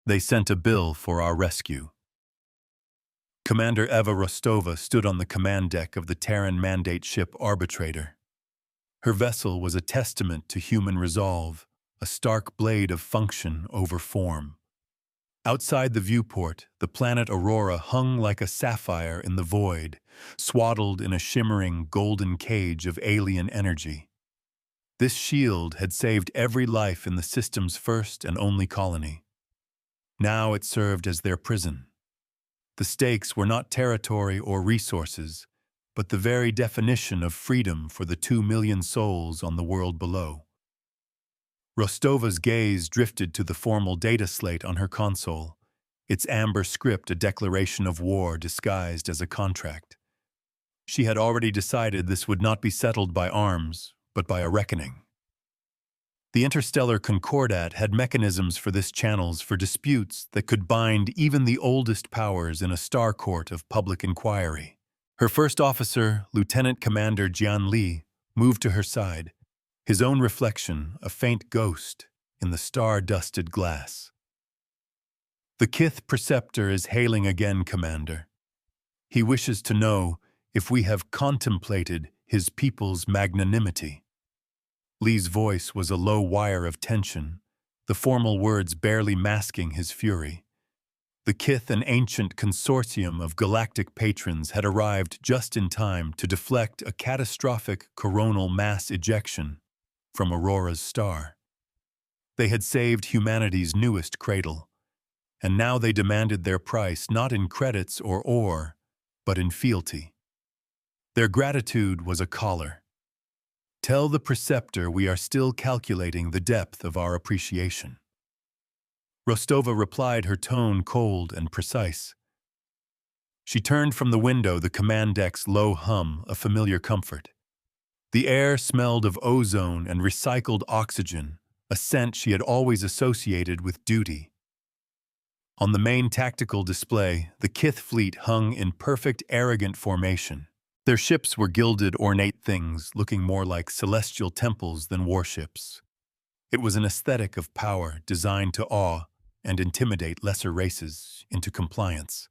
They sent a bill for our rescue. Commander Eva Rostova stood on the command deck of the Terran Mandate ship Arbitrator. Her vessel was a testament to human resolve, a stark blade of function over form. Outside the viewport, the planet Aurora hung like a sapphire in the void, swaddled in a shimmering golden cage of alien energy. This shield had saved every life in the system's first and only colony. Now it served as their prison. The stakes were not territory or resources, but the very definition of freedom for the 2 million souls on the world below. Rostova's gaze drifted to the formal data slate on her console, its amber script a declaration of war disguised as a contract. She had already decided this would not be settled by arms, but by a reckoning. The interstellar Concordat had mechanisms for this channels for disputes that could bind even the oldest powers in a star court of public inquiry. Her first officer, Lieutenant Commander Jian Li, moved to her side, his own reflection a faint ghost in the star-dusted glass. The Kith Preceptor is hailing again, Commander. He wishes to know if we have contemplated his people's magnanimity. Li's voice was a low wire of tension, the formal words barely masking his fury. The Kith, an ancient consortium of galactic patrons, had arrived just in time to deflect a catastrophic coronal mass ejection from Aurora's star. They had saved humanity's newest cradle, and now they demanded their price not in credits or ore, but in fealty. Their gratitude was a collar. Tell the Preceptor we are still calculating the depth of our appreciation. Rostova replied, her tone cold and precise. She turned from the window, the command deck's low hum a familiar comfort. The air smelled of ozone and recycled oxygen, a scent she had always associated with duty. On the main tactical display, the Kith fleet hung in perfect, arrogant formation. Their ships were gilded, ornate things, looking more like celestial temples than warships. It was an aesthetic of power designed to awe and intimidate lesser races into compliance.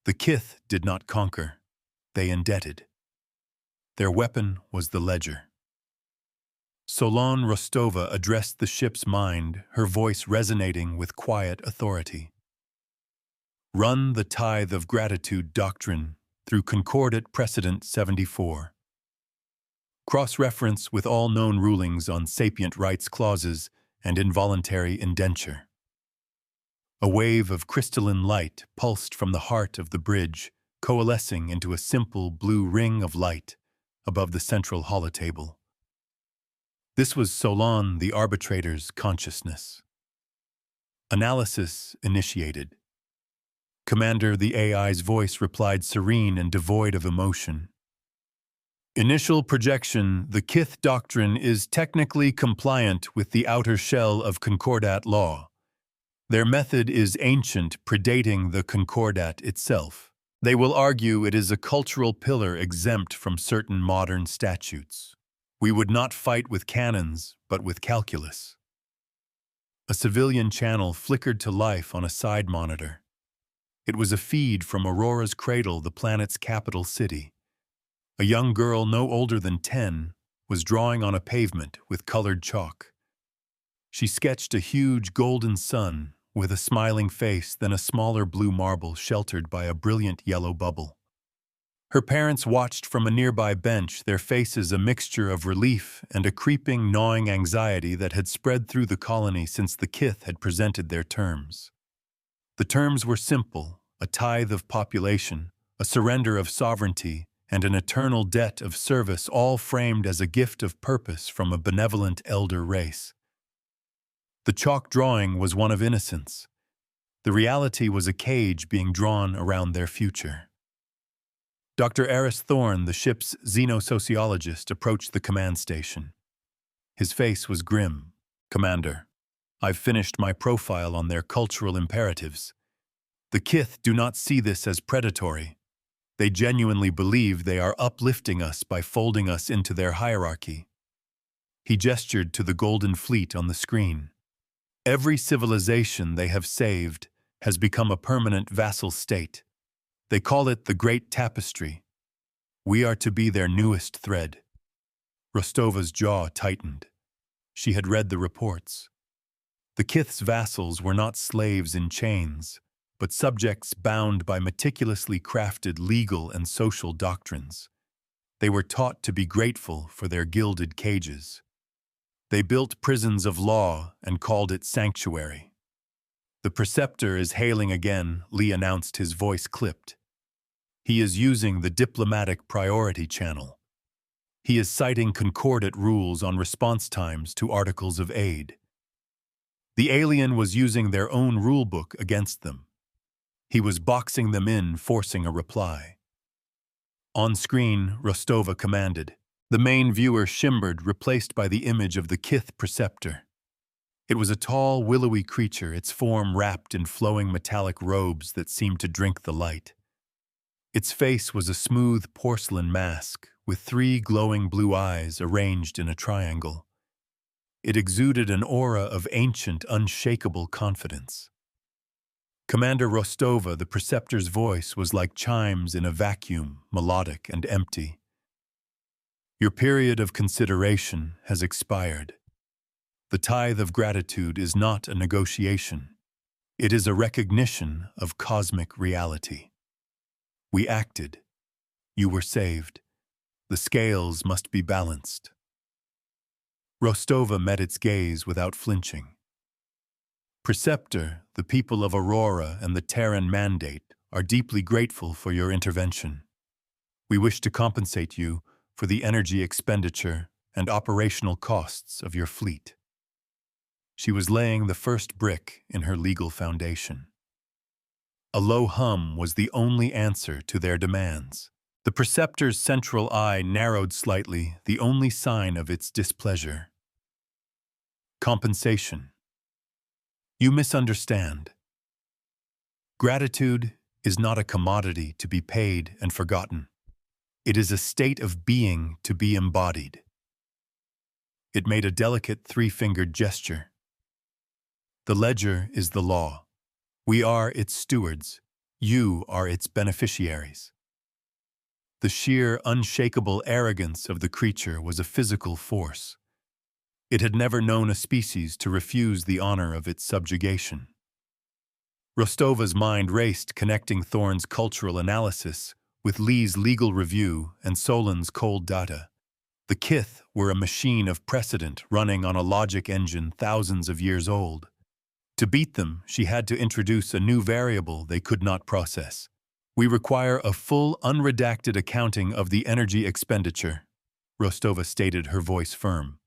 The Kith did not conquer, they indebted. Their weapon was the ledger. Solon Rostova addressed the ship's mind, her voice resonating with quiet authority. Run the tithe of gratitude doctrine through Concordat Precedent 74. Cross-reference with all known rulings on sapient rights clauses and involuntary indenture. A wave of crystalline light pulsed from the heart of the bridge, coalescing into a simple blue ring of light above the central holotable. This was Solon the Arbitrator's consciousness. Analysis initiated. Commander, the AI's voice replied, serene and devoid of emotion. Initial projection, the Kith doctrine is technically compliant with the outer shell of Concordat law. Their method is ancient, predating the Concordat itself. They will argue it is a cultural pillar exempt from certain modern statutes. We would not fight with cannons, but with calculus. A civilian channel flickered to life on a side monitor. It was a feed from Aurora's cradle, the planet's capital city. A young girl no older than 10 was drawing on a pavement with colored chalk. She sketched a huge golden sun with a smiling face, then a smaller blue marble sheltered by a brilliant yellow bubble. Her parents watched from a nearby bench, their faces a mixture of relief and a creeping, gnawing anxiety that had spread through the colony since the Kith had presented their terms. The terms were simple: a tithe of population, a surrender of sovereignty, and an eternal debt of service, all framed as a gift of purpose from a benevolent elder race. The chalk drawing was one of innocence. The reality was a cage being drawn around their future. Dr. Eris Thorne, the ship's xenosociologist, approached the command station. His face was grim. Commander, I've finished my profile on their cultural imperatives. The Kith do not see this as predatory. They genuinely believe they are uplifting us by folding us into their hierarchy. He gestured to the golden fleet on the screen. Every civilization they have saved has become a permanent vassal state. They call it the Great Tapestry. We are to be their newest thread. Rostova's jaw tightened. She had read the reports. The Kith's vassals were not slaves in chains, but subjects bound by meticulously crafted legal and social doctrines. They were taught to be grateful for their gilded cages. They built prisons of law and called it sanctuary. "The preceptor is hailing again," Lee announced, his voice clipped. "He is using the diplomatic priority channel. He is citing concordant rules on response times to articles of aid. The alien was using their own rulebook against them. He was boxing them in, forcing a reply." On screen, Rostova commanded. The main viewer shimmered, replaced by the image of the Kith preceptor. It was a tall, willowy creature, its form wrapped in flowing metallic robes that seemed to drink the light. Its face was a smooth porcelain mask, with 3 glowing blue eyes arranged in a triangle. It exuded an aura of ancient, unshakable confidence. Commander Rostova, the preceptor's voice was like chimes in a vacuum, melodic and empty. "Your period of consideration has expired. The tithe of gratitude is not a negotiation. It is a recognition of cosmic reality. We acted. You were saved. The scales must be balanced." Rostova met its gaze without flinching. "Preceptor, the people of Aurora and the Terran Mandate are deeply grateful for your intervention. We wish to compensate you for the energy expenditure and operational costs of your fleet." She was laying the first brick in her legal foundation. A low hum was the only answer to their demands. The preceptor's central eye narrowed slightly, the only sign of its displeasure. "Compensation. You misunderstand. Gratitude is not a commodity to be paid and forgotten. It is a state of being to be embodied." It made a delicate 3-fingered gesture. "The ledger is the law. We are its stewards. You are its beneficiaries." The sheer, unshakable arrogance of the creature was a physical force. It had never known a species to refuse the honor of its subjugation. Rostova's mind raced, connecting Thorne's cultural analysis with Lee's legal review and Solon's cold data. The Kith were a machine of precedent running on a logic engine thousands of years old. To beat them, she had to introduce a new variable they could not process. "We require a full, unredacted accounting of the energy expenditure," Rostova stated, her voice firm.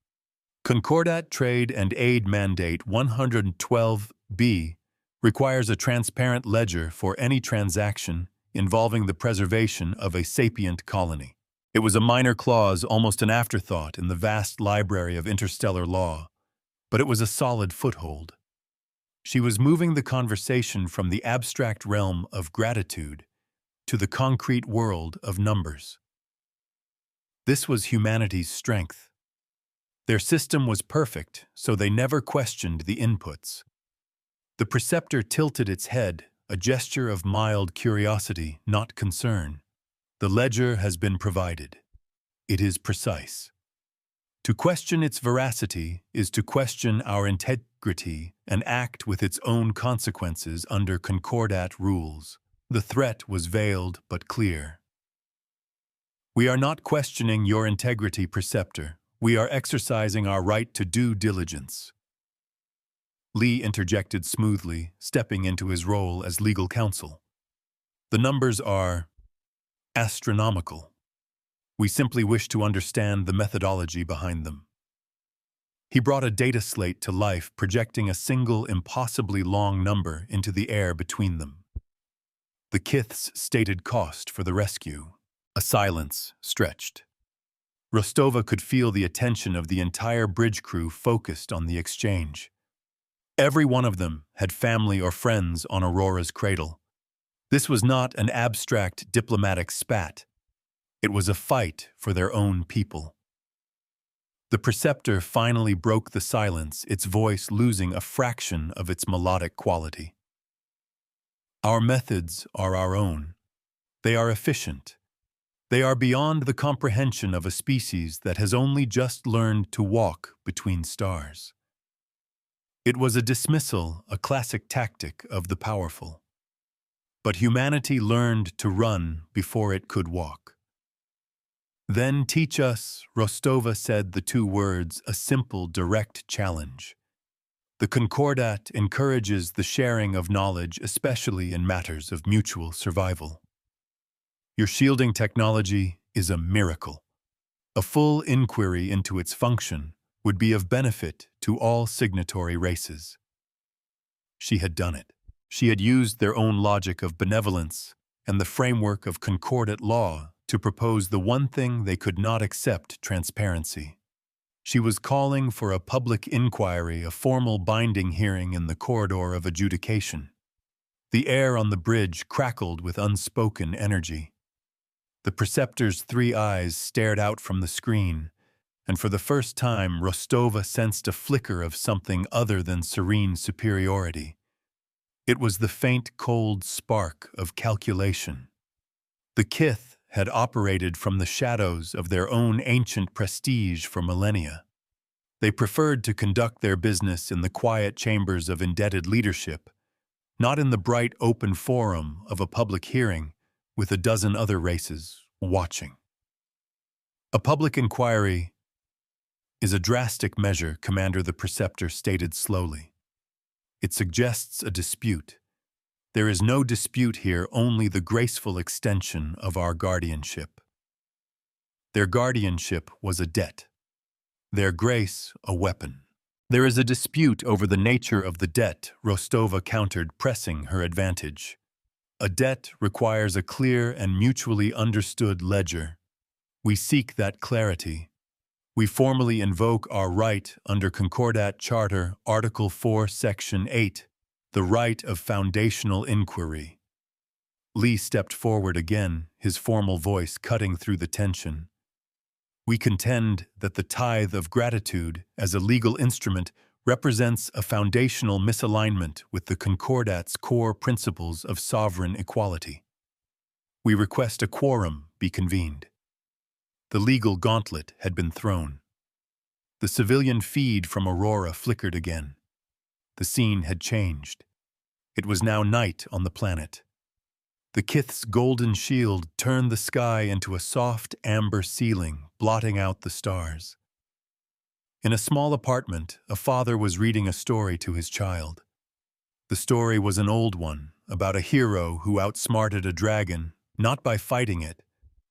"Concordat Trade and Aid Mandate 112B requires a transparent ledger for any transaction involving the preservation of a sapient colony." It was a minor clause, almost an afterthought in the vast library of interstellar law, but it was a solid foothold. She was moving the conversation from the abstract realm of gratitude to the concrete world of numbers. This was humanity's strength. Their system was perfect, so they never questioned the inputs. The preceptor tilted its head, a gesture of mild curiosity, not concern. "The ledger has been provided. It is precise. To question its veracity is to question our integrity and act with its own consequences under concordat rules." The threat was veiled but clear. "We are not questioning your integrity, preceptor. We are exercising our right to due diligence." Lee interjected smoothly, stepping into his role as legal counsel. "The numbers are astronomical. We simply wish to understand the methodology behind them." He brought a data slate to life, projecting a single, impossibly long number into the air between them. The Kith's stated cost for the rescue. A silence stretched. Rostova could feel the attention of the entire bridge crew focused on the exchange. Every one of them had family or friends on Aurora's cradle. This was not an abstract diplomatic spat. It was a fight for their own people. The preceptor finally broke the silence, its voice losing a fraction of its melodic quality. Our methods are our own. They are efficient. They are beyond the comprehension of a species that has only just learned to walk between stars. It was a dismissal, a classic tactic of the powerful. But humanity learned to run before it could walk. Then teach us, Rostova said the two words, a simple, direct challenge. The Concordat encourages the sharing of knowledge, especially in matters of mutual survival. Your shielding technology is a miracle. A full inquiry into its function would be of benefit to all signatory races. She had done it. She had used their own logic of benevolence and the framework of concordat law to propose the one thing they could not accept: transparency. She was calling for a public inquiry, a formal binding hearing in the corridor of adjudication. The air on the bridge crackled with unspoken energy. The preceptor's three eyes stared out from the screen, and for the first time Rostova sensed a flicker of something other than serene superiority. It was the faint, cold spark of calculation. The Kith had operated from the shadows of their own ancient prestige for millennia. They preferred to conduct their business in the quiet chambers of indebted leadership, not in the bright open forum of a public hearing with a dozen other races watching. A public inquiry is a drastic measure, Commander, the preceptor stated slowly. It suggests a dispute. There is no dispute here, only the graceful extension of our guardianship. Their guardianship was a debt. Their grace, a weapon. There is a dispute over the nature of the debt, Rostova countered, pressing her advantage. A debt requires a clear and mutually understood ledger. We seek that clarity. We formally invoke our right under Concordat Charter, Article 4, Section 8, the right of foundational inquiry. Lee stepped forward again, his formal voice cutting through the tension. We contend that the tithe of gratitude, as a legal instrument, represents a foundational misalignment with the Concordat's core principles of sovereign equality. We request a quorum be convened. The legal gauntlet had been thrown. The civilian feed from Aurora flickered again. The scene had changed. It was now night on the planet. The Kith's golden shield turned the sky into a soft amber ceiling, blotting out the stars. In a small apartment, a father was reading a story to his child. The story was an old one, about a hero who outsmarted a dragon, not by fighting it,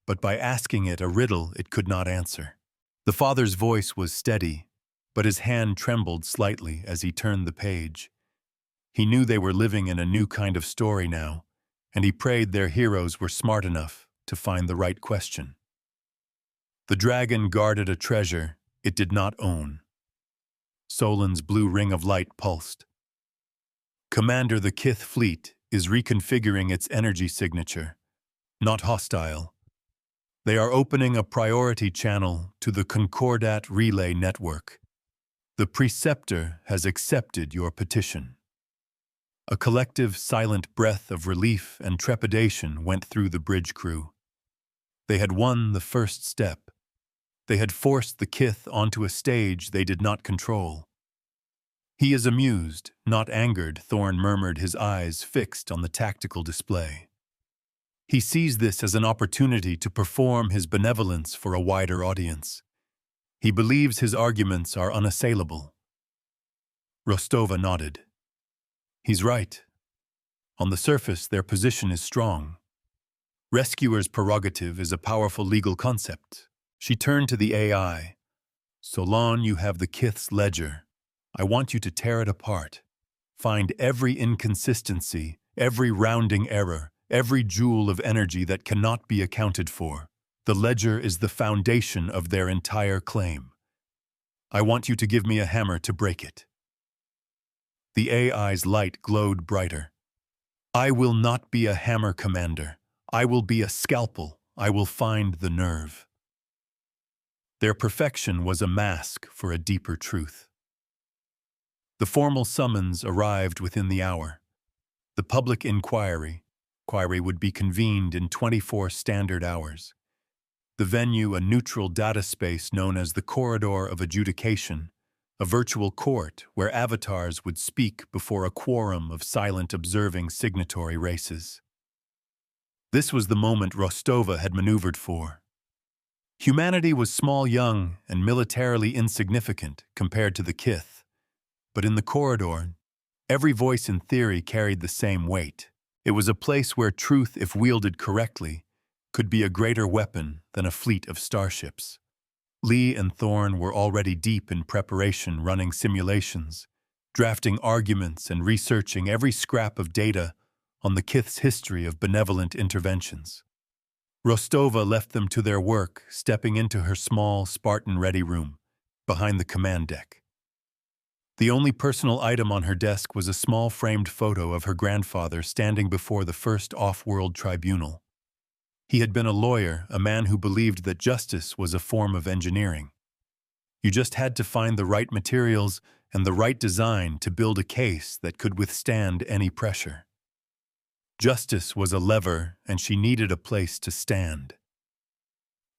but by asking it a riddle it could not answer. The father's voice was steady, but his hand trembled slightly as he turned the page. He knew they were living in a new kind of story now, and he prayed their heroes were smart enough to find the right question. The dragon guarded a treasure it did not own. Solon's blue ring of light pulsed. Commander, the Kith fleet is reconfiguring its energy signature. Not hostile. They are opening a priority channel to the Concordat relay network. The preceptor has accepted your petition. A collective, silent breath of relief and trepidation went through the bridge crew. They had won the first step. They had forced the Kith onto a stage they did not control. He is amused, not angered, Thorn murmured, his eyes fixed on the tactical display. He sees this as an opportunity to perform his benevolence for a wider audience. He believes his arguments are unassailable. Rostova nodded. He's right. On the surface, their position is strong. Rescuer's prerogative is a powerful legal concept. She turned to the AI. Solon, you have the Kith's ledger. I want you to tear it apart. Find every inconsistency, every rounding error, every joule of energy that cannot be accounted for. The ledger is the foundation of their entire claim. I want you to give me a hammer to break it. The AI's light glowed brighter. I will not be a hammer, Commander. I will be a scalpel. I will find the nerve. Their perfection was a mask for a deeper truth. The formal summons arrived within the hour. The public inquiry would be convened in 24 standard hours. The venue, a neutral data space known as the Corridor of Adjudication, a virtual court where avatars would speak before a quorum of silent observing signatory races. This was the moment Rostova had maneuvered for. Humanity was small, young, and militarily insignificant compared to the Kith, but in the corridor, every voice in theory carried the same weight. It was a place where truth, if wielded correctly, could be a greater weapon than a fleet of starships. Lee and Thorne were already deep in preparation, running simulations, drafting arguments, and researching every scrap of data on the Kith's history of benevolent interventions. Rostova left them to their work, stepping into her small, Spartan-ready room, behind the command deck. The only personal item on her desk was a small framed photo of her grandfather standing before the first off-world tribunal. He had been a lawyer, a man who believed that justice was a form of engineering. You just had to find the right materials and the right design to build a case that could withstand any pressure. Justice was a lever, and she needed a place to stand.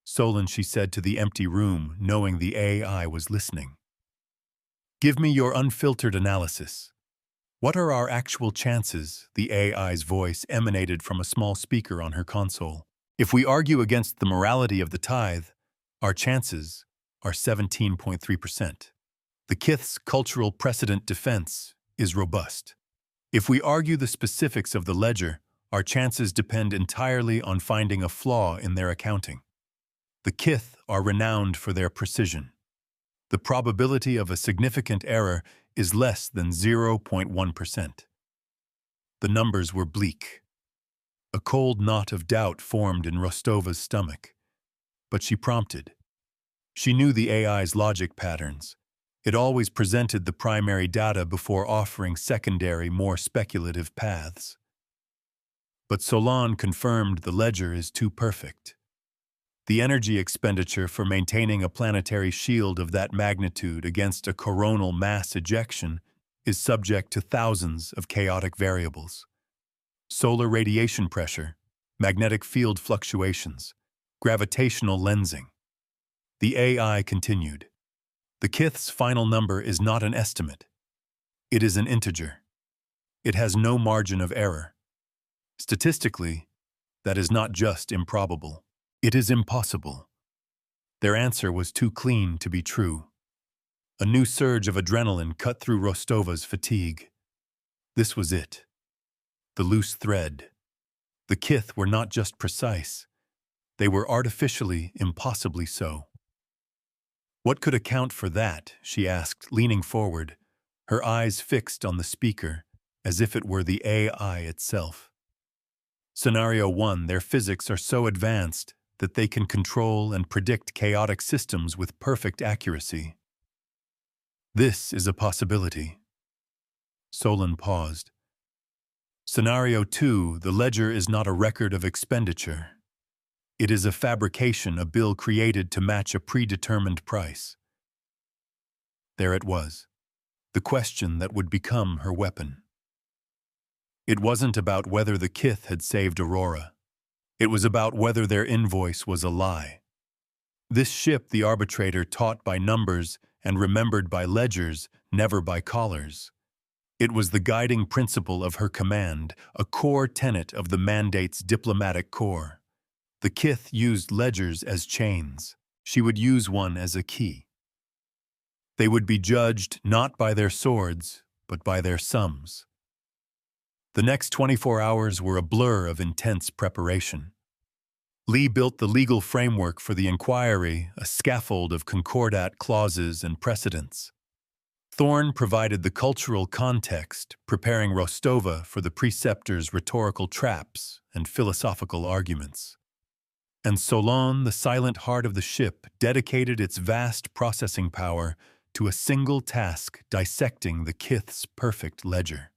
Solon, she said to the empty room, knowing the AI was listening. Give me your unfiltered analysis. What are our actual chances? The AI's voice emanated from a small speaker on her console. If we argue against the morality of the tithe, our chances are 17.3%. The Kith's cultural precedent defense is robust. If we argue the specifics of the ledger, our chances depend entirely on finding a flaw in their accounting. The Kith are renowned for their precision. The probability of a significant error is less than 0.1%. The numbers were bleak. A cold knot of doubt formed in Rostova's stomach. But she prompted. She knew the AI's logic patterns. It always presented the primary data before offering secondary, more speculative paths. But Solon confirmed the ledger is too perfect. The energy expenditure for maintaining a planetary shield of that magnitude against a coronal mass ejection is subject to thousands of chaotic variables. Solar radiation pressure, magnetic field fluctuations, gravitational lensing. The AI continued. The Kith's final number is not an estimate. It is an integer. It has no margin of error. Statistically, that is not just improbable. It is impossible. Their answer was too clean to be true. A new surge of adrenaline cut through Rostova's fatigue. This was it. The loose thread. The Kith were not just precise. They were artificially, impossibly so. What could account for that? She asked, leaning forward, her eyes fixed on the speaker, as if it were the AI itself. Scenario 1, their physics are so advanced that they can control and predict chaotic systems with perfect accuracy. This is a possibility. Solon paused. Scenario 2, the ledger is not a record of expenditure. It is a fabrication, a bill created to match a predetermined price. There it was, the question that would become her weapon. It wasn't about whether the Kith had saved Aurora. It was about whether their invoice was a lie. This ship the arbitrator taught by numbers and remembered by ledgers, never by collars. It was the guiding principle of her command, a core tenet of the mandate's diplomatic corps. The Kith used ledgers as chains. She would use one as a key. They would be judged not by their swords, but by their sums. The next 24 hours were a blur of intense preparation. Lee built the legal framework for the inquiry, a scaffold of concordat clauses and precedents. Thorne provided the cultural context, preparing Rostova for the preceptor's rhetorical traps and philosophical arguments. And Solon, the silent heart of the ship, dedicated its vast processing power to a single task, dissecting the Kith's perfect ledger.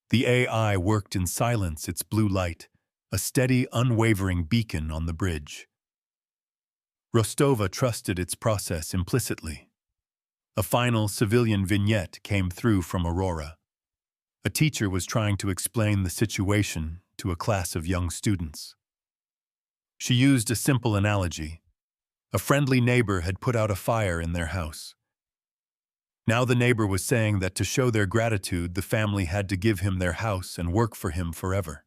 The AI worked in silence, its blue light, a steady, unwavering beacon on the bridge. Rostova trusted its process implicitly. A final civilian vignette came through from Aurora. A teacher was trying to explain the situation to a class of young students. She used a simple analogy. A friendly neighbor had put out a fire in their house. Now the neighbor was saying that to show their gratitude, the family had to give him their house and work for him forever.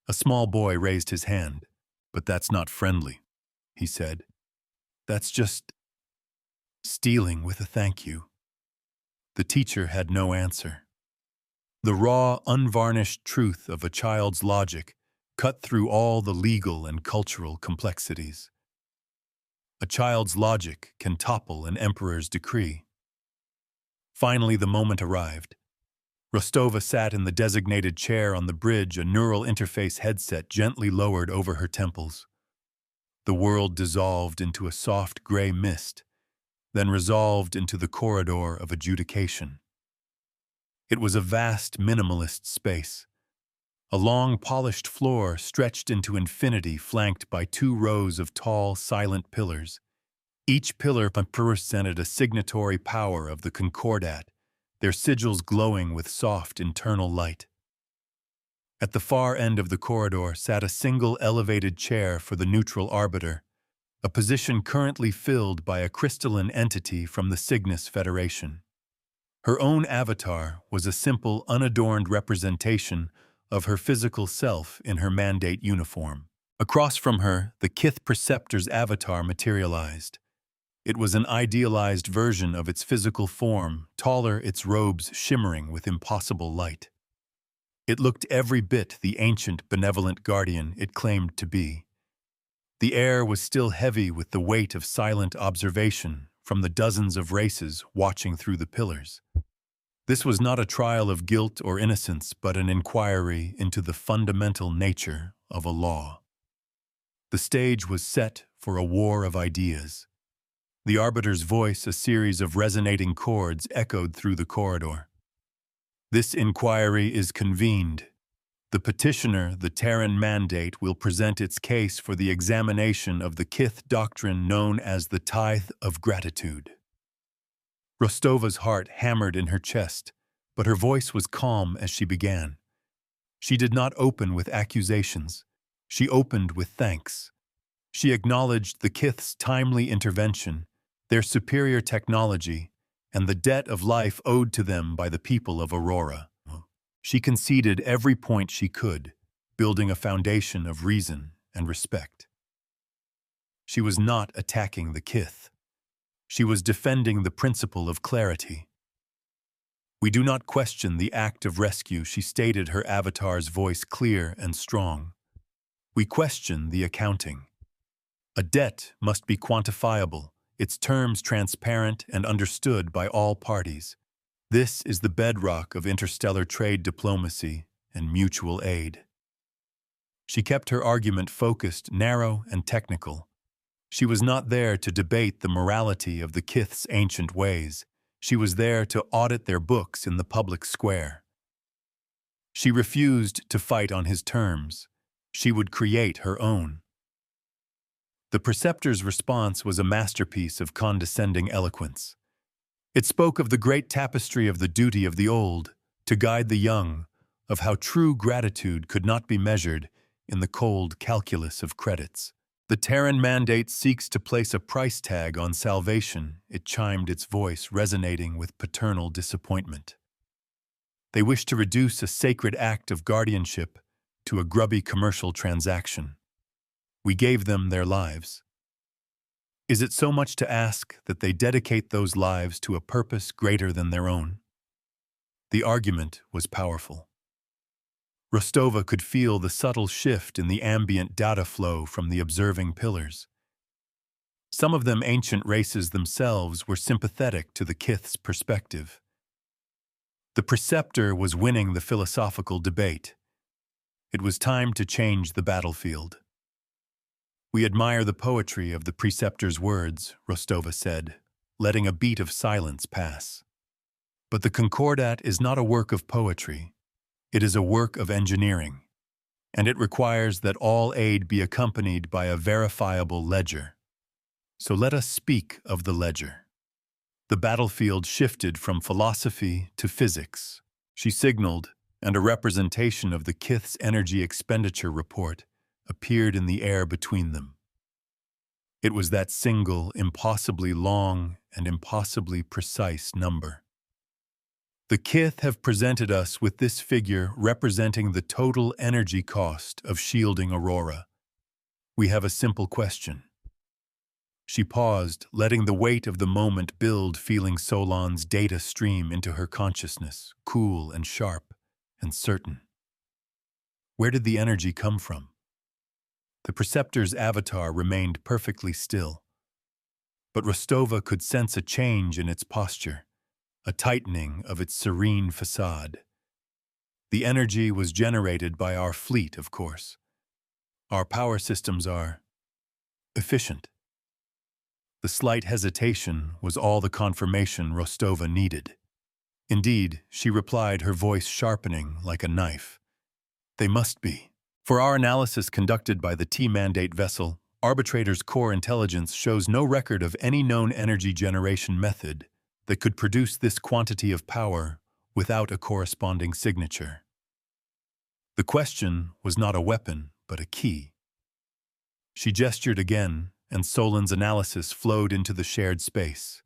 A small boy raised his hand. "But that's not friendly," he said. "That's just stealing with a thank you." The teacher had no answer. The raw, unvarnished truth of a child's logic cut through all the legal and cultural complexities. A child's logic can topple an emperor's decree. Finally, the moment arrived. Rostova sat in the designated chair on the bridge, a neural interface headset gently lowered over her temples. The world dissolved into a soft gray mist, then resolved into the corridor of adjudication. It was a vast minimalist space. A long, polished floor stretched into infinity, flanked by 2 rows of tall, silent pillars. Each pillar represented a signatory power of the Concordat, their sigils glowing with soft internal light. At the far end of the corridor sat a single elevated chair for the neutral arbiter, a position currently filled by a crystalline entity from the Cygnus Federation. Her own avatar was a simple, unadorned representation of her physical self in her mandate uniform. Across from her, the Kith Preceptor's avatar materialized. It was an idealized version of its physical form, taller, its robes shimmering with impossible light. It looked every bit the ancient, benevolent guardian it claimed to be. The air was still heavy with the weight of silent observation from the dozens of races watching through the pillars. This was not a trial of guilt or innocence, but an inquiry into the fundamental nature of a law. The stage was set for a war of ideas. The arbiter's voice, a series of resonating chords, echoed through the corridor. "This inquiry is convened. The petitioner, the Terran Mandate, will present its case for the examination of the Kith doctrine known as the Tithe of Gratitude." Rostova's heart hammered in her chest, but her voice was calm as she began. She did not open with accusations. She opened with thanks. She acknowledged the Kith's timely intervention, their superior technology, and the debt of life owed to them by the people of Aurora. She conceded every point she could, building a foundation of reason and respect. She was not attacking the Kith. She was defending the principle of clarity. "We do not question the act of rescue," she stated, her avatar's voice clear and strong. "We question the accounting. A debt must be quantifiable, its terms transparent and understood by all parties. This is the bedrock of interstellar trade diplomacy and mutual aid." She kept her argument focused, narrow, and technical. She was not there to debate the morality of the Kith's ancient ways. She was there to audit their books in the public square. She refused to fight on his terms. She would create her own. The preceptor's response was a masterpiece of condescending eloquence. It spoke of the great tapestry of the duty of the old to guide the young, of how true gratitude could not be measured in the cold calculus of credits. "The Terran Mandate seeks to place a price tag on salvation," it chimed, its voice resonating with paternal disappointment. "They wish to reduce a sacred act of guardianship to a grubby commercial transaction. We gave them their lives. Is it so much to ask that they dedicate those lives to a purpose greater than their own?" The argument was powerful. Rostova could feel the subtle shift in the ambient data flow from the observing pillars. Some of them, ancient races themselves, were sympathetic to the Kith's perspective. The preceptor was winning the philosophical debate. It was time to change the battlefield. "We admire the poetry of the preceptor's words," Rostova said, letting a beat of silence pass. "But the Concordat is not a work of poetry. It is a work of engineering, and it requires that all aid be accompanied by a verifiable ledger." So let us speak of the ledger. The battlefield shifted from philosophy to physics. She signaled, and a representation of the Kith's energy expenditure report appeared in the air between them. It was that single, impossibly long and impossibly precise number. The Kith have presented us with this figure representing the total energy cost of shielding Aurora. We have a simple question. She paused, letting the weight of the moment build, feeling Solon's data stream into her consciousness, cool and sharp and certain. Where did the energy come from? The preceptor's avatar remained perfectly still, but Rostova could sense a change in its posture, a tightening of its serene facade. The energy was generated by our fleet, of course. Our power systems are efficient. The slight hesitation was all the confirmation Rostova needed. Indeed, she replied, her voice sharpening like a knife. They must be. For our analysis conducted by the T-Mandate vessel, Arbitrator's core intelligence shows no record of any known energy generation method that could produce this quantity of power without a corresponding signature. The question was not a weapon, but a key. She gestured again, and Solon's analysis flowed into the shared space.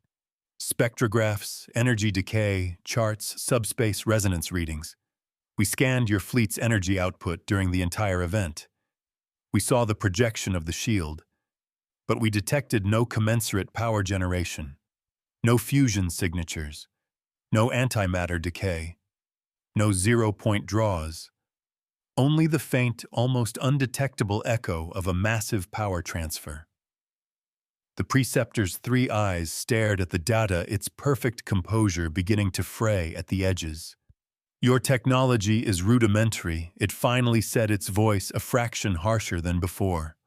Spectrographs, energy decay, charts, subspace resonance readings. We scanned your fleet's energy output during the entire event. We saw the projection of the shield, but we detected no commensurate power generation, no fusion signatures, no antimatter decay, no zero-point draws, only the faint, almost undetectable echo of a massive power transfer. The preceptor's three eyes stared at the data, its perfect composure beginning to fray at the edges. Your technology is rudimentary, it finally said, its voice a fraction harsher than before.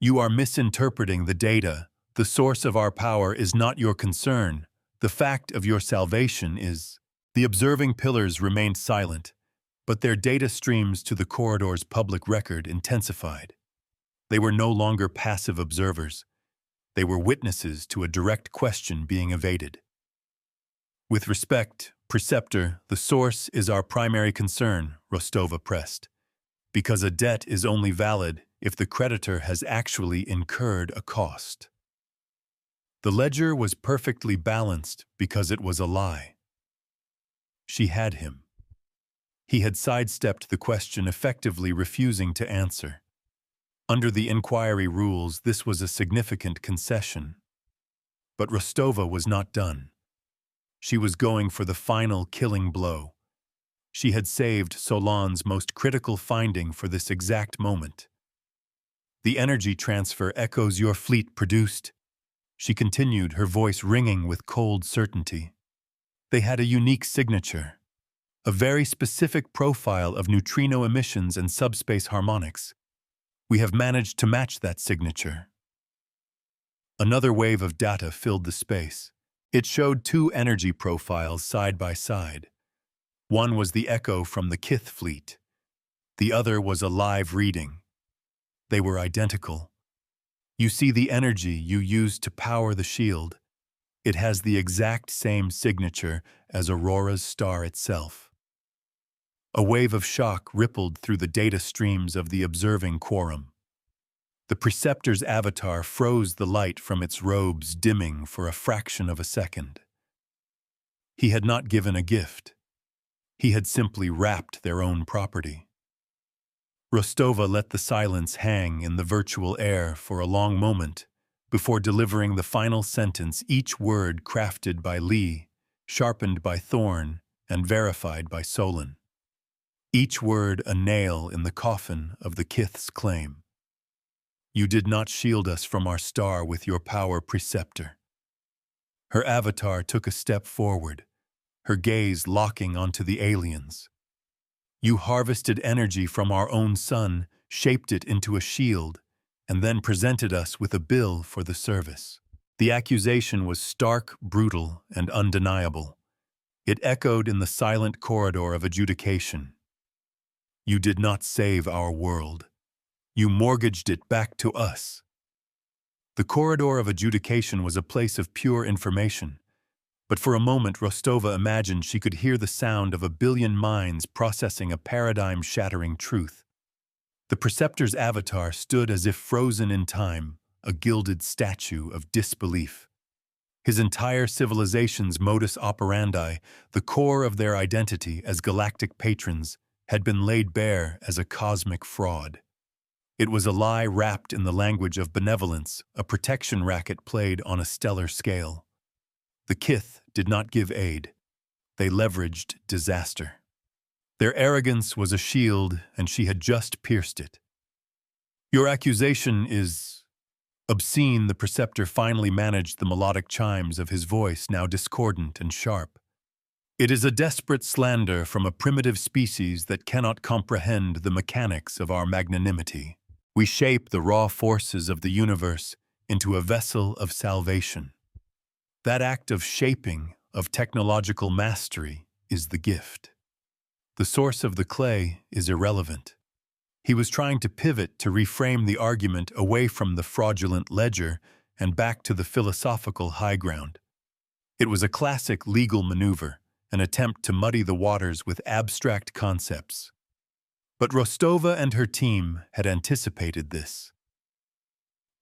You are misinterpreting the data. The source of our power is not your concern. The fact of your salvation is. The observing pillars remained silent, but their data streams to the corridor's public record intensified. They were no longer passive observers. They were witnesses to a direct question being evaded. With respect, Preceptor, the source is our primary concern, Rostova pressed, because a debt is only valid if the creditor has actually incurred a cost. The ledger was perfectly balanced because it was a lie. She had him. He had sidestepped the question, effectively refusing to answer. Under the inquiry rules, this was a significant concession. But Rostova was not done. She was going for the final killing blow. She had saved Solon's most critical finding for this exact moment. The energy transfer echoes your fleet produced, she continued, her voice ringing with cold certainty. They had a unique signature, a very specific profile of neutrino emissions and subspace harmonics. We have managed to match that signature. Another wave of data filled the space. It showed two energy profiles side by side. One was the echo from the Kith fleet. The other was a live reading. They were identical. You see the energy you used to power the shield. It has the exact same signature as Aurora's star itself. A wave of shock rippled through the data streams of the observing quorum. The preceptor's avatar froze the light from its robes, dimming for a fraction of a second. He had not given a gift. He had simply wrapped their own property. Rostova let the silence hang in the virtual air for a long moment before delivering the final sentence, each word crafted by Lee, sharpened by Thorn, and verified by Solon. Each word a nail in the coffin of the Kith's claim. You did not shield us from our star with your power, Preceptor. Her avatar took a step forward, her gaze locking onto the aliens. You harvested energy from our own sun, shaped it into a shield, and then presented us with a bill for the service. The accusation was stark, brutal, and undeniable. It echoed in the silent corridor of adjudication. You did not save our world. You mortgaged it back to us. The corridor of adjudication was a place of pure information, but for a moment Rostova imagined she could hear the sound of a billion minds processing a paradigm-shattering truth. The preceptor's avatar stood as if frozen in time, a gilded statue of disbelief. His entire civilization's modus operandi, the core of their identity as galactic patrons, had been laid bare as a cosmic fraud. It was a lie wrapped in the language of benevolence, a protection racket played on a stellar scale. The Kith did not give aid. They leveraged disaster. Their arrogance was a shield, and she had just pierced it. "Your accusation is obscene." The preceptor finally managed the melodic chimes of his voice, now discordant and sharp. "It is a desperate slander from a primitive species that cannot comprehend the mechanics of our magnanimity. We shape the raw forces of the universe into a vessel of salvation. That act of shaping, of technological mastery, is the gift. The source of the clay is irrelevant." He was trying to pivot to reframe the argument away from the fraudulent ledger and back to the philosophical high ground. It was a classic legal maneuver, an attempt to muddy the waters with abstract concepts. But Rostova and her team had anticipated this.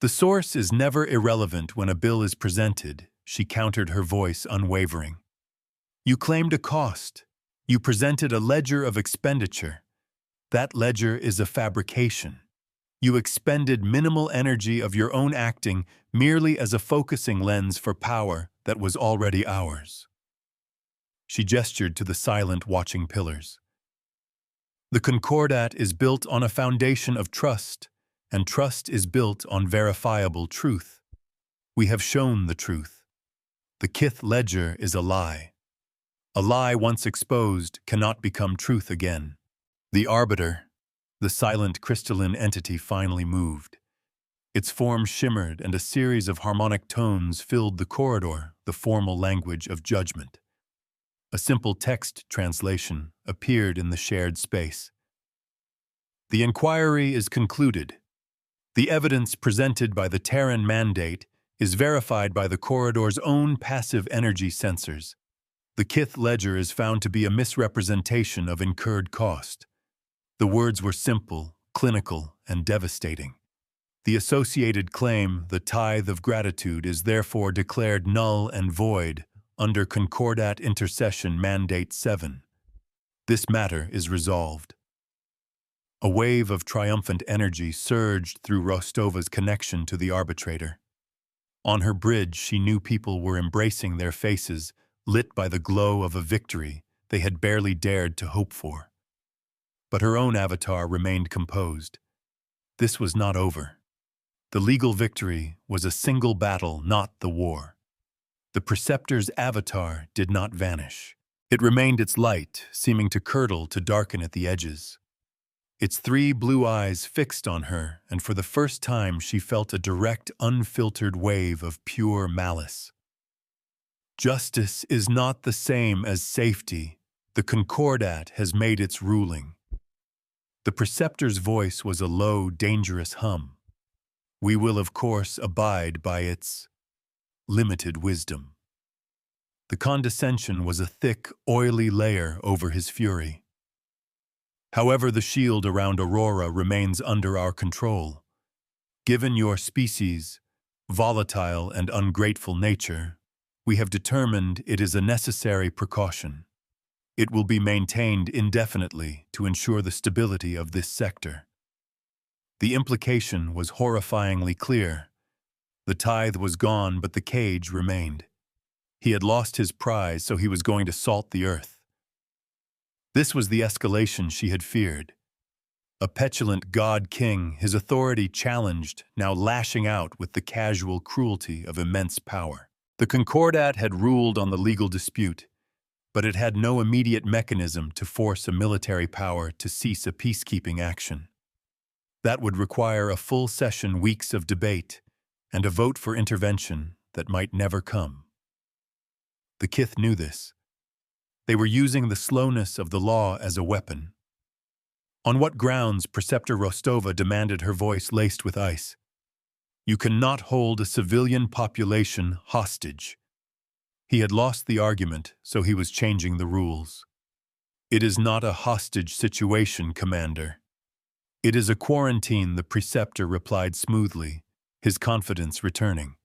"The source is never irrelevant when a bill is presented," she countered, her voice unwavering. "You claimed a cost. You presented a ledger of expenditure. That ledger is a fabrication. You expended minimal energy of your own acting merely as a focusing lens for power that was already ours." She gestured to the silent, watching pillars. "The Concordat is built on a foundation of trust, and trust is built on verifiable truth. We have shown the truth. The Kith ledger is a lie. A lie once exposed cannot become truth again." The arbiter, the silent crystalline entity, finally moved. Its form shimmered, and a series of harmonic tones filled the corridor, the formal language of judgment. A simple text translation appeared in the shared space. "The inquiry is concluded. The evidence presented by the Terran mandate is verified by the corridor's own passive energy sensors. The Kith ledger is found to be a misrepresentation of incurred cost." The words were simple, clinical, and devastating. The associated claim, the tithe of gratitude, is therefore declared null and void under Concordat Intercession Mandate 7. This matter is resolved. A wave of triumphant energy surged through Rostova's connection to the arbitrator. On her bridge, she knew people were embracing their faces, lit by the glow of a victory they had barely dared to hope for. But her own avatar remained composed. This was not over. The legal victory was a single battle, not the war. The preceptor's avatar did not vanish. It remained its light, seeming to curdle to darken at the edges. Its 3 blue eyes fixed on her, and for the first time she felt a direct, unfiltered wave of pure malice. "Justice is not the same as safety. The Concordat has made its ruling." The preceptor's voice was a low, dangerous hum. "We will, of course, abide by its limited wisdom." The condescension was a thick, oily layer over his fury. "However, the shield around Aurora remains under our control. Given your species' volatile and ungrateful nature, we have determined it is a necessary precaution. It will be maintained indefinitely to ensure the stability of this sector." The implication was horrifyingly clear. The tithe was gone, but the cage remained. He had lost his prize, so he was going to salt the earth. This was the escalation she had feared. A petulant god-king, his authority challenged, now lashing out with the casual cruelty of immense power. The Concordat had ruled on the legal dispute, but it had no immediate mechanism to force a military power to cease a peacekeeping action. That would require a full session, weeks of debate, and a vote for intervention that might never come. The Kith knew this. They were using the slowness of the law as a weapon. "On what grounds?" Preceptor Rostova demanded, her voice laced with ice. You cannot hold a civilian population hostage. He had lost the argument, so he was changing the rules. It is not a hostage situation, Commander. It is a quarantine, the preceptor replied smoothly, his confidence returning.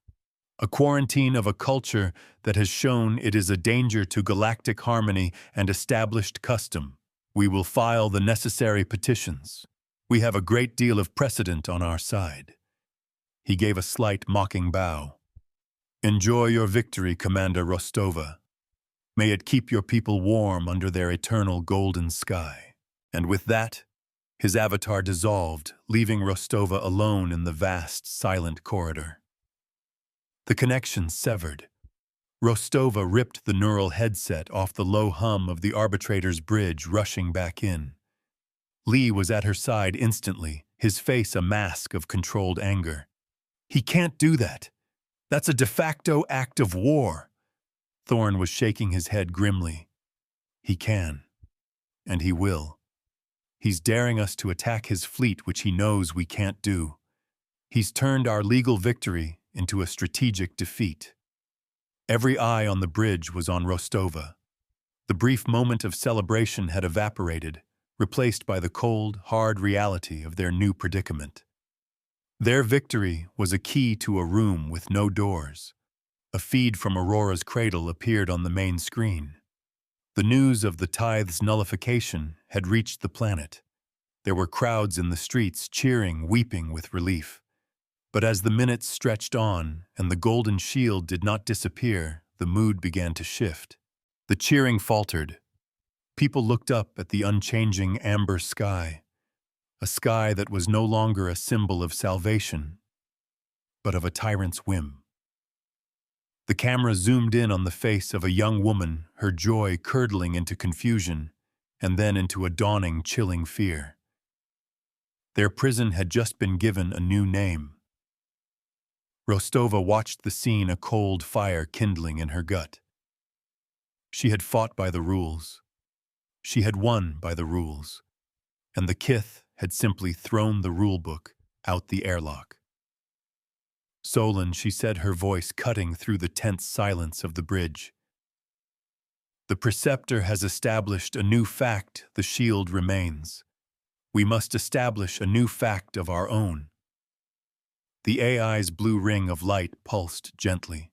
A quarantine of a culture that has shown it is a danger to galactic harmony and established custom. We will file the necessary petitions. We have a great deal of precedent on our side. He gave a slight mocking bow. Enjoy your victory, Commander Rostova. May it keep your people warm under their eternal golden sky. And with that, his avatar dissolved, leaving Rostova alone in the vast, silent corridor. The connection severed. Rostova ripped the neural headset off the low hum of the arbitrator's bridge, rushing back in. Lee was at her side instantly, his face a mask of controlled anger. He can't do that. That's a de facto act of war. Thorne was shaking his head grimly. He can. And he will. He's daring us to attack his fleet, which he knows we can't do. He's turned our legal victory into a strategic defeat. Every eye on the bridge was on Rostova. The brief moment of celebration had evaporated, replaced by the cold, hard reality of their new predicament. Their victory was a key to a room with no doors. A feed from Aurora's cradle appeared on the main screen. The news of the tithe's nullification had reached the planet. There were crowds in the streets cheering, weeping with relief. But as the minutes stretched on and the golden shield did not disappear, the mood began to shift. The cheering faltered. People looked up at the unchanging amber sky, a sky that was no longer a symbol of salvation, but of a tyrant's whim. The camera zoomed in on the face of a young woman, her joy curdling into confusion and then into a dawning, chilling fear. Their prison had just been given a new name. Rostova watched the scene, a cold fire kindling in her gut. She had fought by the rules. She had won by the rules. And the Kith had simply thrown the rulebook out the airlock. Solon, she said, her voice cutting through the tense silence of the bridge. The preceptor has established a new fact. The shield remains. We must establish a new fact of our own. The AI's blue ring of light pulsed gently.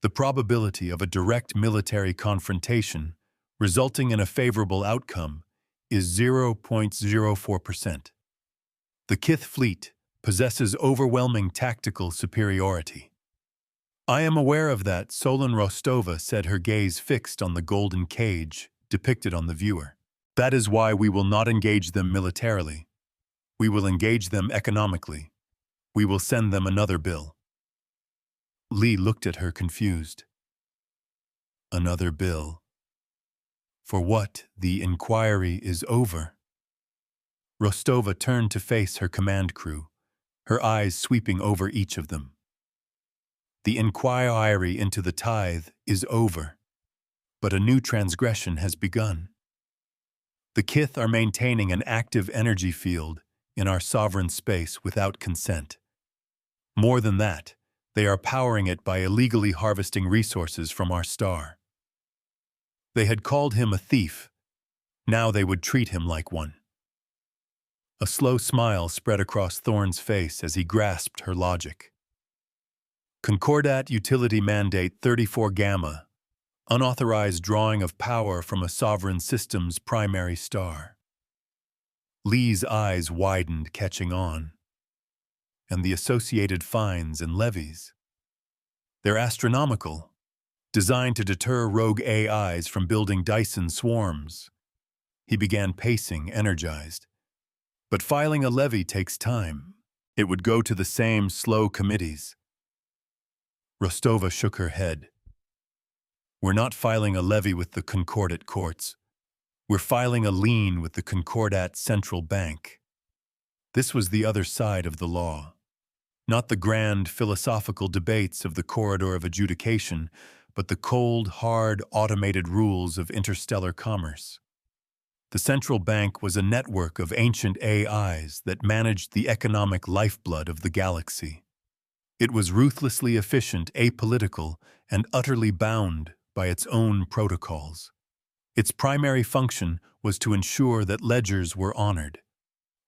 The probability of a direct military confrontation resulting in a favorable outcome is 0.04%. The Kith fleet possesses overwhelming tactical superiority. I am aware of that, Solon Rostova said, her gaze fixed on the golden cage depicted on the viewer. That is why we will not engage them militarily. We will engage them economically. We will send them another bill. Lee looked at her confused. Another bill? For what? The inquiry is over. Rostova turned to face her command crew, her eyes sweeping over each of them. The inquiry into the tithe is over, but a new transgression has begun. The Kith are maintaining an active energy field in our sovereign space without consent. More than that, they are powering it by illegally harvesting resources from our star. They had called him a thief. Now they would treat him like one. A slow smile spread across Thorne's face as he grasped her logic. Concordat Utility Mandate 34 Gamma, unauthorized drawing of power from a sovereign system's primary star. Lee's eyes widened, catching on. And the associated fines and levies. They're astronomical, designed to deter rogue AIs from building Dyson swarms. He began pacing, energized. But filing a levy takes time. It would go to the same slow committees. Rostova shook her head. We're not filing a levy with the Concordat courts. We're filing a lien with the Concordat Central Bank. This was the other side of the law. Not the grand philosophical debates of the corridor of adjudication, but the cold, hard, automated rules of interstellar commerce. The central bank was a network of ancient AIs that managed the economic lifeblood of the galaxy. It was ruthlessly efficient, apolitical, and utterly bound by its own protocols. Its primary function was to ensure that ledgers were honored.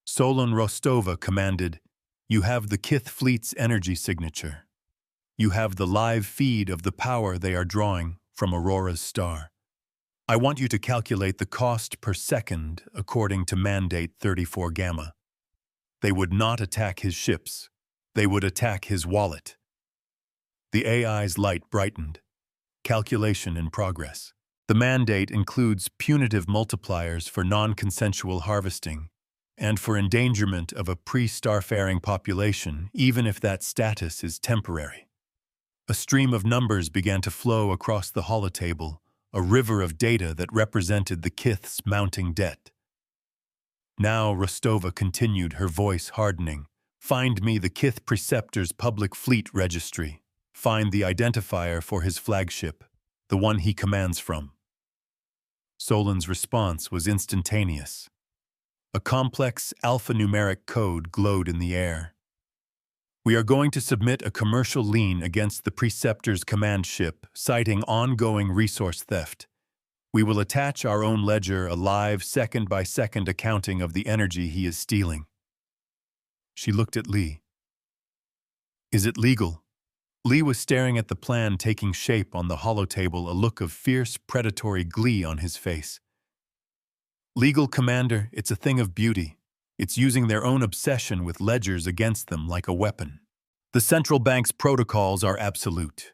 Solon Rostova commanded, "You have the Kith fleet's energy signature. You have the live feed of the power they are drawing from Aurora's star. I want you to calculate the cost per second according to Mandate 34 Gamma. They would not attack his ships. They would attack his wallet." The AI's light brightened. Calculation in progress. The mandate includes punitive multipliers for non-consensual harvesting and for endangerment of a pre-starfaring population, even if that status is temporary. A stream of numbers began to flow across the holotable, a river of data that represented the Kith's mounting debt. Now Rostova continued, her voice hardening. "Find me the Kith Preceptor's public fleet registry. Find the identifier for his flagship, the one he commands from." Solon's response was instantaneous. A complex alphanumeric code glowed in the air. "We are going to submit a commercial lien against the Preceptor's command ship, citing ongoing resource theft. We will attach our own ledger, a live second-by-second accounting of the energy he is stealing." She looked at Lee. "Is it legal?" Lee was staring at the plan taking shape on the holotable, a look of fierce, predatory glee on his face. "Legal, Commander, it's a thing of beauty. It's using their own obsession with ledgers against them like a weapon. The central bank's protocols are absolute.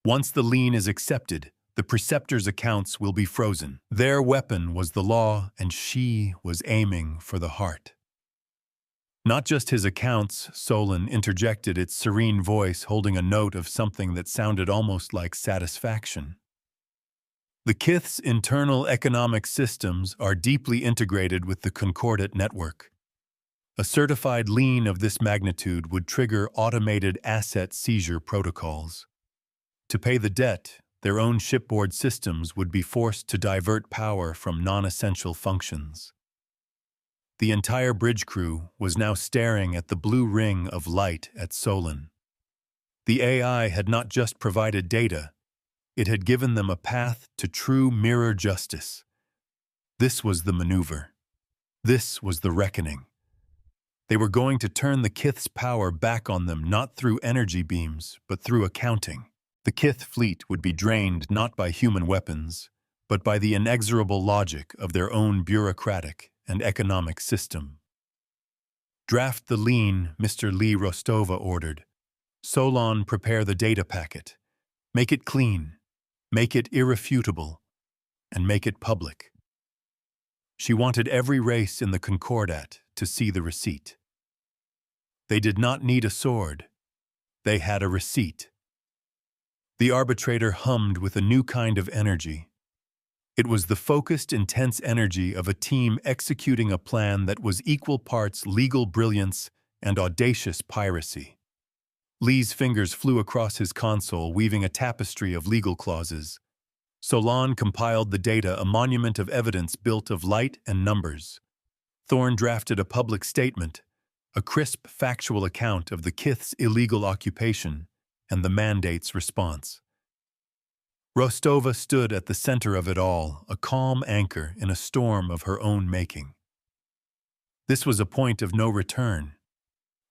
Once the lien is accepted, the Preceptor's accounts will be frozen. Their weapon was the law, and she was aiming for the heart." "Not just his accounts," Solon interjected, its serene voice holding a note of something that sounded almost like satisfaction. "The Kith's internal economic systems are deeply integrated with the Concordate network. A certified lien of this magnitude would trigger automated asset seizure protocols. To pay the debt, their own shipboard systems would be forced to divert power from non-essential functions." The entire bridge crew was now staring at the blue ring of light at Solon. The AI had not just provided data, it had given them a path to true mirror justice. This was the maneuver. This was the reckoning. They were going to turn the Kith's power back on them, not through energy beams, but through accounting. The Kith fleet would be drained not by human weapons, but by the inexorable logic of their own bureaucratic and economic system. "Draft the lien," Mr. Lee Rostova ordered. "Solon, prepare the data packet. Make it clean, make it irrefutable, and make it public." She wanted every race in the Concordat to see the receipt. They did not need a sword. They had a receipt. The arbitrator hummed with a new kind of energy. It was the focused, intense energy of a team executing a plan that was equal parts legal brilliance and audacious piracy. Lee's fingers flew across his console, weaving a tapestry of legal clauses. Solon compiled the data, a monument of evidence built of light and numbers. Thorne drafted a public statement, a crisp, factual account of the Kith's illegal occupation and the mandate's response. Rostova stood at the center of it all, a calm anchor in a storm of her own making. This was a point of no return.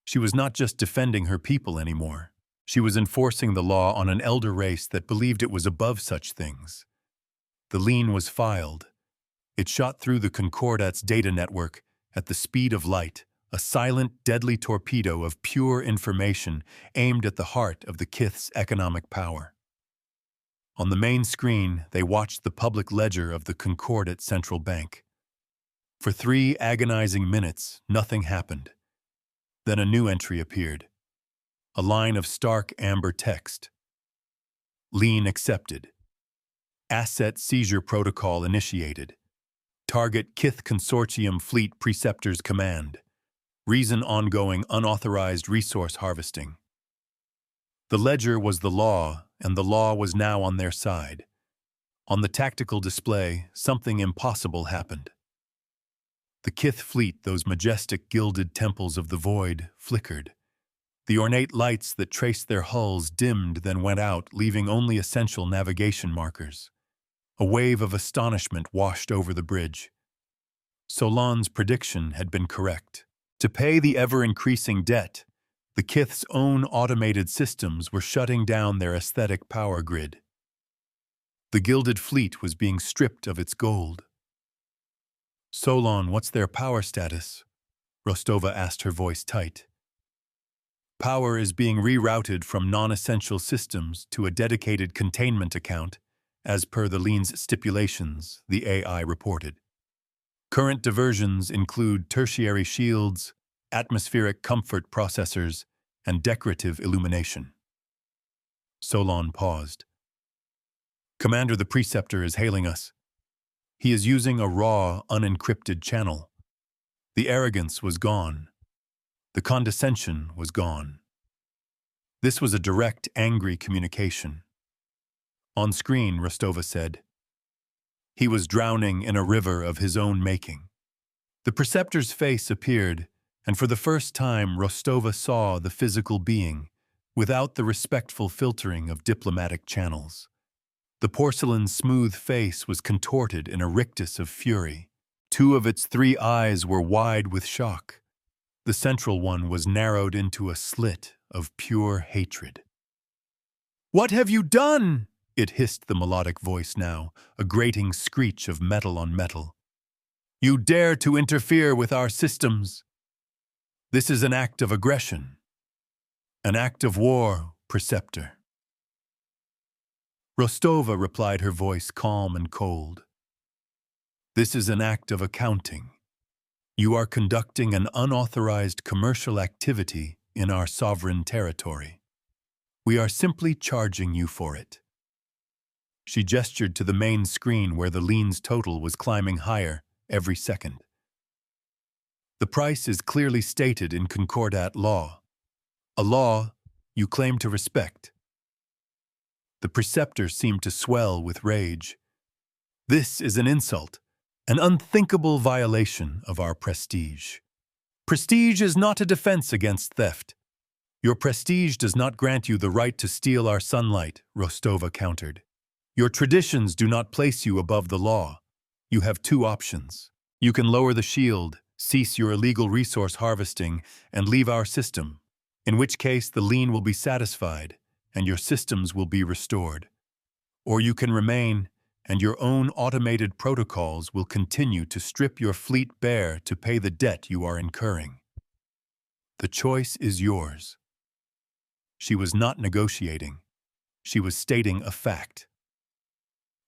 She was not just defending her people anymore. She was enforcing the law on an elder race that believed it was above such things. The lien was filed. It shot through the Concordat's data network at the speed of light, a silent, deadly torpedo of pure information aimed at the heart of the Kith's economic power. On the main screen, they watched the public ledger of the Concordat Central Bank. For 3 agonizing minutes, nothing happened. Then a new entry appeared. A line of stark amber text. "Lien accepted. Asset seizure protocol initiated. Target Kith Consortium Fleet Preceptor's command. Reason ongoing unauthorized resource harvesting." The ledger was the law, and the law was now on their side. On the tactical display, something impossible happened. The Kith fleet, those majestic gilded temples of the void, flickered. The ornate lights that traced their hulls dimmed, then went out, leaving only essential navigation markers. A wave of astonishment washed over the bridge. Solon's prediction had been correct. To pay the ever-increasing debt, the Kith's own automated systems were shutting down their aesthetic power grid. The gilded fleet was being stripped of its gold. "Solon, what's their power status?" Rostova asked, her voice tight. "Power is being rerouted from non-essential systems to a dedicated containment account, as per the lean's stipulations," the AI reported. "Current diversions include tertiary shields, atmospheric comfort processors, and decorative illumination." Solon paused. "Commander, the Preceptor is hailing us. He is using a raw, unencrypted channel. The arrogance was gone. The condescension was gone. This was a direct, angry communication." On screen, Rostova said, "He was drowning in a river of his own making." The Preceptor's face appeared, and for the first time Rostova saw the physical being, without the respectful filtering of diplomatic channels. The porcelain's smooth face was contorted in a rictus of fury. 2 of its 3 eyes were wide with shock. The central one was narrowed into a slit of pure hatred. "What have you done?" it hissed, the melodic voice now, a grating screech of metal on metal. "You dare to interfere with our systems. This is an act of aggression. An act of war, Preceptor." Rostova replied, her voice calm and cold. "This is an act of accounting. You are conducting an unauthorized commercial activity in our sovereign territory. We are simply charging you for it." She gestured to the main screen where the lien's total was climbing higher every second. "The price is clearly stated in Concordat law. A law you claim to respect." The Preceptor seemed to swell with rage. "This is an insult, an unthinkable violation of our prestige. Prestige is not a defense against theft. Your prestige does not grant you the right to steal our sunlight," Rostova countered. "Your traditions do not place you above the law. You have 2 options. You can lower the shield, cease your illegal resource harvesting, and leave our system, in which case the lien will be satisfied and your systems will be restored. Or you can remain, and your own automated protocols will continue to strip your fleet bare to pay the debt you are incurring. The choice is yours." She was not negotiating. She was stating a fact.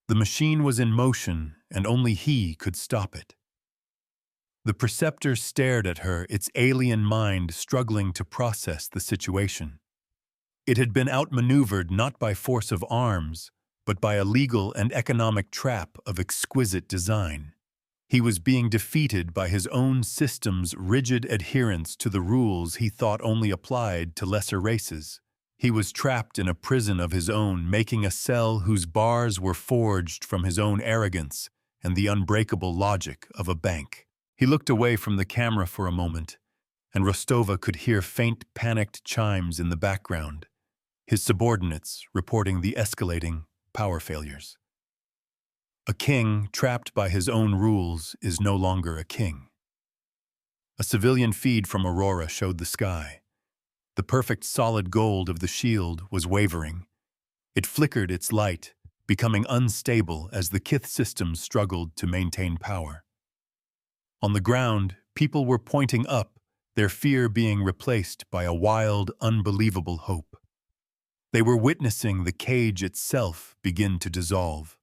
The machine was in motion, and only he could stop it. The Preceptor stared at her, its alien mind struggling to process the situation. It had been outmaneuvered not by force of arms, but by a legal and economic trap of exquisite design. He was being defeated by his own system's rigid adherence to the rules he thought only applied to lesser races. He was trapped in a prison of his own, making a cell whose bars were forged from his own arrogance and the unbreakable logic of a bank. He looked away from the camera for a moment, and Rostova could hear faint, panicked chimes in the background, his subordinates reporting the escalating power failures. A king trapped by his own rules is no longer a king. A civilian feed from Aurora showed the sky. The perfect solid gold of the shield was wavering. It flickered its light, becoming unstable as the Kith systems struggled to maintain power. On the ground, people were pointing up, their fear being replaced by a wild, unbelievable hope. They were witnessing the cage itself begin to dissolve.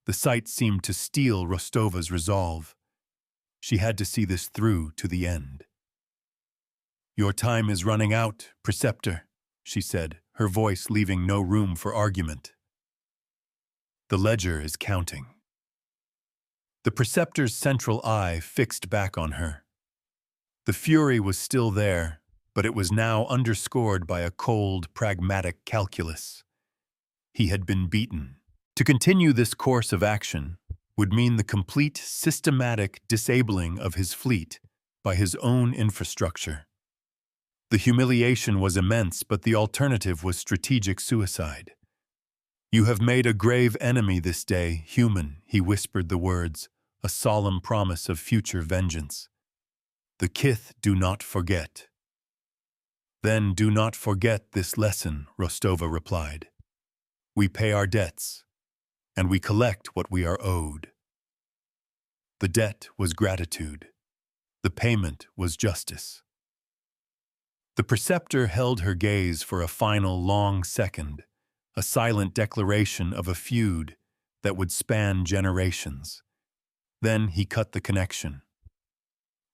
The sight seemed to steel Rostova's resolve. She had to see this through to the end. "Your time is running out, Preceptor," she said, her voice leaving no room for argument. "The ledger is counting." The Preceptor's central eye fixed back on her. The fury was still there, but it was now underscored by a cold, pragmatic calculus. He had been beaten. To continue this course of action would mean the complete, systematic disabling of his fleet by his own infrastructure. The humiliation was immense, but the alternative was strategic suicide. "You have made a grave enemy this day, human," he whispered the words, a solemn promise of future vengeance. "The Kith do not forget." "Then do not forget this lesson," Rostova replied. "We pay our debts, and we collect what we are owed." The debt was gratitude. The payment was justice. The preceptor held her gaze for a final long second, a silent declaration of a feud that would span generations. Then he cut the connection.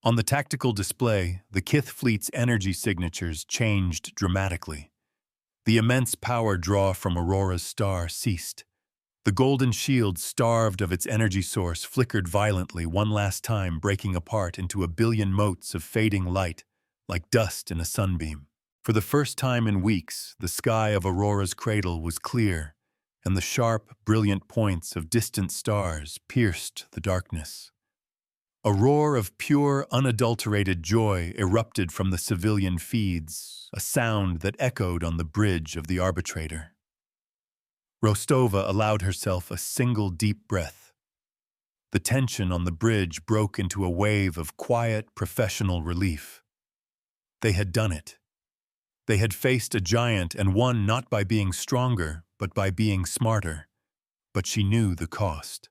On the tactical display, the Kith fleet's energy signatures changed dramatically. The immense power draw from Aurora's star ceased. The golden shield, starved of its energy source, flickered violently one last time, breaking apart into a billion motes of fading light, like dust in a sunbeam. For the first time in weeks, the sky of Aurora's cradle was clear, and the sharp, brilliant points of distant stars pierced the darkness. A roar of pure, unadulterated joy erupted from the civilian feeds, a sound that echoed on the bridge of the arbitrator. Rostova allowed herself a single deep breath. The tension on the bridge broke into a wave of quiet, professional relief. They had done it. They had faced a giant and won not by being stronger, but by being smarter. But she knew the cost.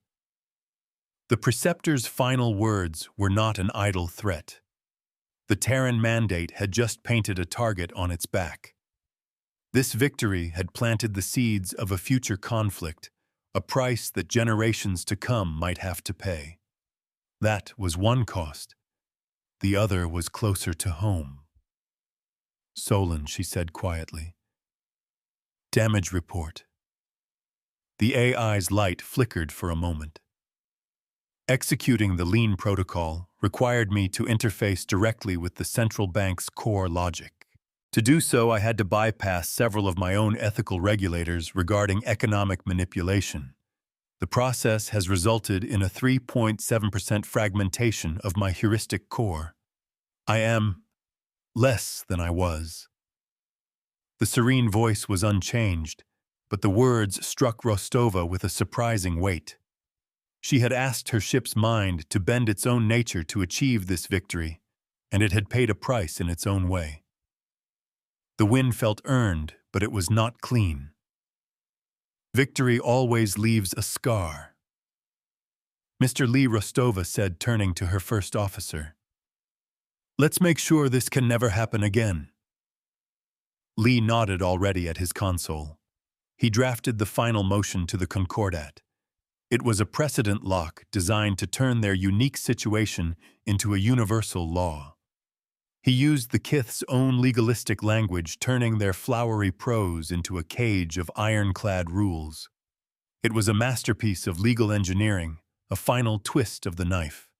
The preceptor's final words were not an idle threat. The Terran mandate had just painted a target on its back. This victory had planted the seeds of a future conflict, a price that generations to come might have to pay. That was one cost. The other was closer to home. "Solon," she said quietly. "Damage report." The AI's light flickered for a moment. Executing the lean protocol required me to interface directly with the central bank's core logic. To do so, I had to bypass several of my own ethical regulators regarding economic manipulation. The process has resulted in a 3.7% fragmentation of my heuristic core. I am less than I was. The serene voice was unchanged, but the words struck Rostova with a surprising weight. She had asked her ship's mind to bend its own nature to achieve this victory, and it had paid a price in its own way. The win felt earned, but it was not clean. Victory always leaves a scar. Mr. Lee, Rostova said, turning to her first officer. "Let's make sure this can never happen again." Lee nodded already at his console. He drafted the final motion to the Concordat. It was a precedent lock designed to turn their unique situation into a universal law. He used the Kith's own legalistic language, turning their flowery prose into a cage of ironclad rules. It was a masterpiece of legal engineering, a final twist of the knife.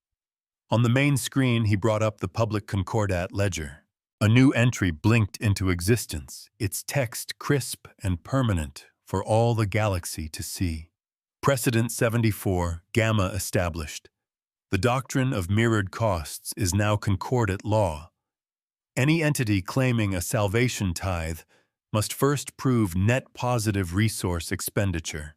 On the main screen, he brought up the public Concordat ledger. A new entry blinked into existence, its text crisp and permanent for all the galaxy to see. Precedent 74, Gamma established. The doctrine of mirrored costs is now Concordat law. Any entity claiming a salvation tithe must first prove net positive resource expenditure.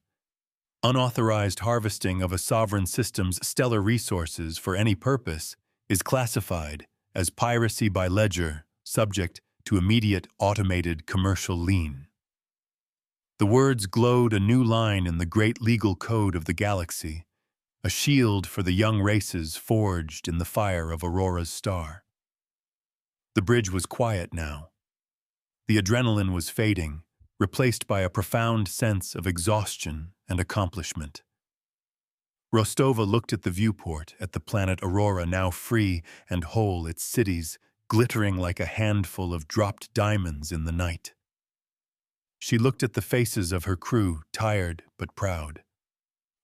Unauthorized harvesting of a sovereign system's stellar resources for any purpose is classified as piracy by ledger, subject to immediate automated commercial lien. The words glowed a new line in the great legal code of the galaxy, a shield for the young races forged in the fire of Aurora's star. The bridge was quiet now. The adrenaline was fading, replaced by a profound sense of exhaustion and accomplishment. Rostova looked at the viewport, at the planet Aurora, now free and whole, its cities glittering like a handful of dropped diamonds in the night. She looked at the faces of her crew, tired but proud.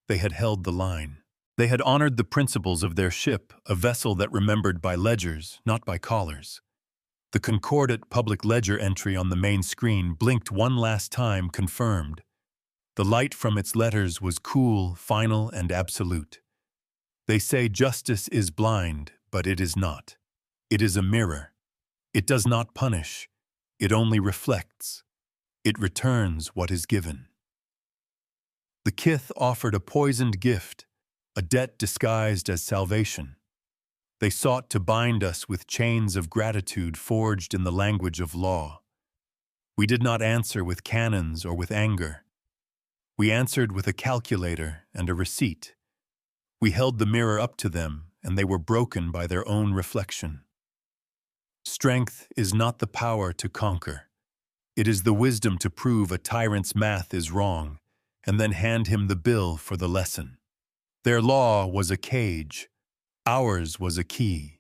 They had held the line. They had honored the principles of their ship, a vessel that remembered by ledgers, not by collars. The Concordat public ledger entry on the main screen blinked one last time, confirmed. The light from its letters was cool, final, and absolute. They say justice is blind, but it is not. It is a mirror. It does not punish, it only reflects. It returns what is given. The Kith offered a poisoned gift, a debt disguised as salvation. They sought to bind us with chains of gratitude forged in the language of law. We did not answer with cannons or with anger. We answered with a calculator and a receipt. We held the mirror up to them, and they were broken by their own reflection. Strength is not the power to conquer. It is the wisdom to prove a tyrant's math is wrong, and then hand him the bill for the lesson. Their law was a cage. Ours was a key.